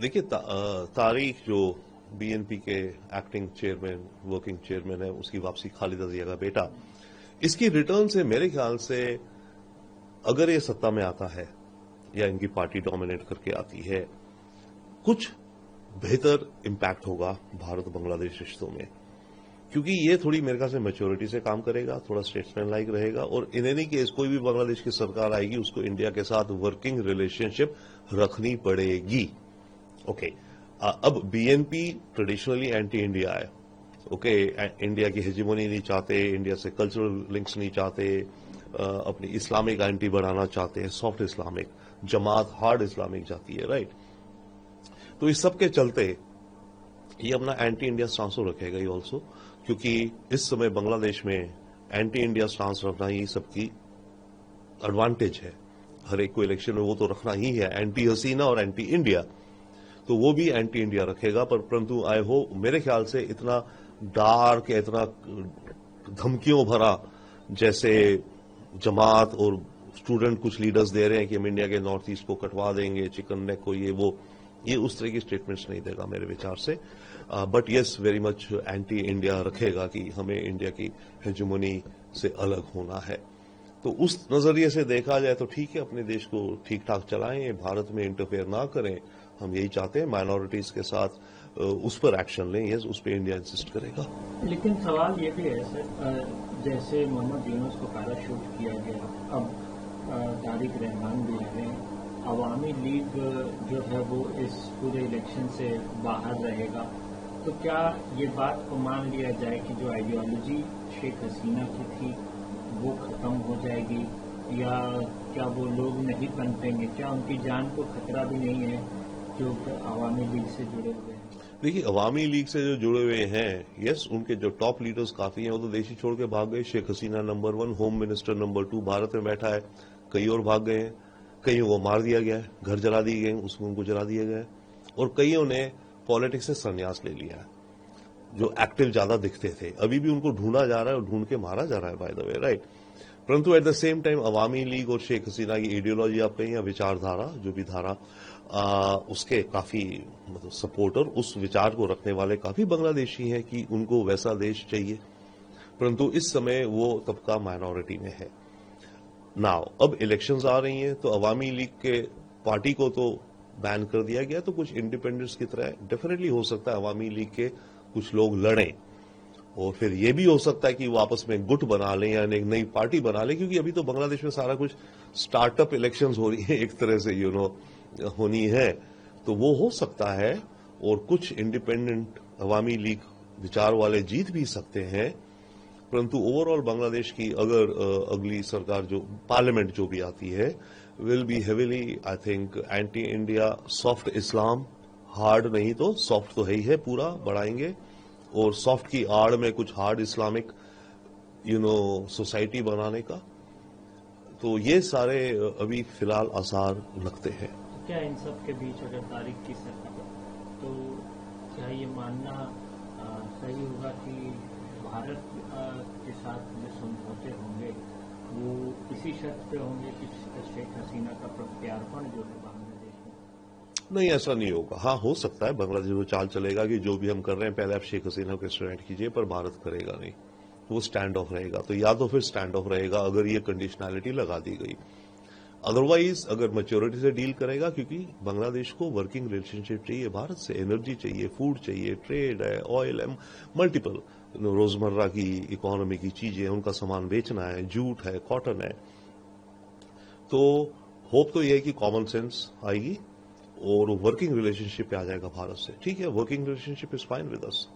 देखिए तारीख जो बीएनपी के एक्टिंग चेयरमैन वर्किंग चेयरमैन है उसकी वापसी खालिदा जिया का बेटा, इसकी रिटर्न से मेरे ख्याल से अगर ये सत्ता में आता है या इनकी पार्टी डोमिनेट करके आती है, कुछ बेहतर इंपैक्ट होगा भारत बांग्लादेश रिश्तों में, क्योंकि ये थोड़ी मेरे ख्याल से मैच्योरिटी से काम करेगा, थोड़ा स्टेट्समैन लाइक रहेगा। और इन एनी केस कोई भी बांग्लादेश की सरकार आएगी उसको इंडिया के साथ वर्किंग रिलेशनशिप रखनी पड़ेगी। ओके, अब बीएनपी ट्रेडिशनली एंटी इंडिया है। ओके, इंडिया की हेजिमोनी नहीं चाहते, इंडिया से कल्चरल लिंक्स नहीं चाहते, अपनी इस्लामिक आइडेंटिटी बढ़ाना चाहते हैं, सॉफ्ट इस्लामिक, जमात हार्ड इस्लामिक जाती है, राइट। तो इस सब के चलते ये अपना एंटी इंडिया स्टांस रखेगा ही ऑल्सो, क्योंकि इस समय बांग्लादेश में एंटी इंडिया स्टांस रखना ही सबकी एडवांटेज है। हर एक को इलेक्शन में वो तो रखना ही है, एंटी हसीना और एंटी इंडिया, तो वो भी एंटी इंडिया रखेगा। परंतु आई होप, मेरे ख्याल से इतना डार्क, इतना धमकियों भरा जैसे जमात और स्टूडेंट कुछ लीडर्स दे रहे हैं कि हम इंडिया के नॉर्थ ईस्ट को कटवा देंगे, चिकन नेक को, ये उस तरह की स्टेटमेंट्स नहीं देगा मेरे विचार से। But yes, very much anti India रखेगा कि हमें इंडिया की हेजेमोनी से अलग होना है। तो उस नजरिए से देखा जाए तो ठीक है, अपने देश को ठीक ठाक चलाएं, भारत में इंटरफेयर ना करें, हम यही चाहते हैं। माइनॉरिटीज के साथ उस पर एक्शन लें, यस, उस पर इंडिया इंसिस्ट करेगा। लेकिन सवाल ये भी है सर, जैसे मोहम्मद यूनुस को पैराशूट किया गया, अब तारिक रहमान भी आ रहे हैं, अवामी लीग जो है वो इस पूरे इलेक्शन से बाहर रहेगा, तो क्या ये बात को मान लिया जाए कि जो आइडियोलॉजी शेख हसीना की थी वो खत्म हो जाएगी, या क्या वो लोग नहीं पनपेंगे? क्या उनकी जान को खतरा भी नहीं है जो अवामी लीग से जुड़े हुए हैं? देखिए, अवामी लीग से जो जुड़े हुए हैं, यस, उनके जो टॉप लीडर्स काफी हैं, वो तो देश ही छोड़ के भाग गए। Sheikh Hasina number 1, home minister number 2 Bharat में बैठा है, कई और भाग गए हैं, कईयों को मार दिया गया है, घर जला दिए गए, उसमें उनको जला दिया गया है, और कईयों ने पॉलिटिक्स से संन्यास ले लिया है, जो एक्टिव ज्यादा दिखते थे। अभी भी उनको ढूंढा जा रहा है और ढूंढ के मारा जा रहा है, बाय द वे, राइट। परंतु at the same time Awami league और शेख हसीना की आइडियोलॉजी आप कहें या विचारधारा, जो भी धारा, उसके काफी मतलब सपोर्टर, उस विचार को रखने वाले काफी बांग्लादेशी हैं कि उनको वैसा देश चाहिए। परंतु इस समय वो तबका माइनॉरिटी में है। नाउ अब इलेक्शंस आ रही हैं, तो अवामी लीग के पार्टी को तो बैन कर दिया गया, तो कुछ इंडिपेंडेंट्स की तरह डेफिनेटली हो सकता है अवामी लीग के कुछ लोग लड़ें, और फिर ये भी हो सकता है कि वो आपस में गुट बना लें या एक नई पार्टी बना लें, क्योंकि अभी तो बांग्लादेश में सारा कुछ स्टार्टअप इलेक्शंस हो रही है, एक तरह से होनी है, तो वो हो सकता है। और कुछ इंडिपेंडेंट अवामी लीग विचार वाले जीत भी सकते हैं। परंतु ओवरऑल बांग्लादेश की अगर अगली सरकार, जो पार्लियामेंट जो भी आती है, will be heavily, I think, anti India, soft Islam, hard नहीं तो सॉफ्ट तो है ही है, पूरा बढ़ाएंगे, और सॉफ्ट की आड़ में कुछ हार्ड इस्लामिक सोसाइटी बनाने का। तो ये सारे अभी फिलहाल आसार लगते हैं। क्या इन सब के बीच अगर तारीख की सरकार, तो क्या ये मानना सही होगा कि भारत के साथ जो समझौते होंगे वो इसी शर्त पे होंगे कि शेख हसीना का प्रत्यार्पण जो है बांग्लादेश में? नहीं, ऐसा नहीं होगा। हाँ, हो सकता है बांग्लादेश वो चाल चलेगा कि जो भी हम कर रहे हैं, पहले आप शेख हसीना को एक्सट्राडिट कीजिए, पर भारत करेगा नहीं, वो स्टैंड ऑफ रहेगा। तो या तो फिर स्टैंड ऑफ रहेगा अगर ये कंडीशनैलिटी लगा दी गई, अदरवाइज अगर मैच्योरिटी से डील करेगा, क्योंकि बांग्लादेश को वर्किंग रिलेशनशिप चाहिए भारत से, एनर्जी चाहिए, फूड चाहिए, ट्रेड है, ऑयल है, मल्टीपल रोजमर्रा की इकोनॉमी की चीजें, उनका सामान बेचना है, जूट है, कॉटन है। तो होप तो यह है कि कॉमन सेंस आएगी और वर्किंग रिलेशनशिप पे आ जाएगा भारत से। ठीक है, working relationship is fine with us.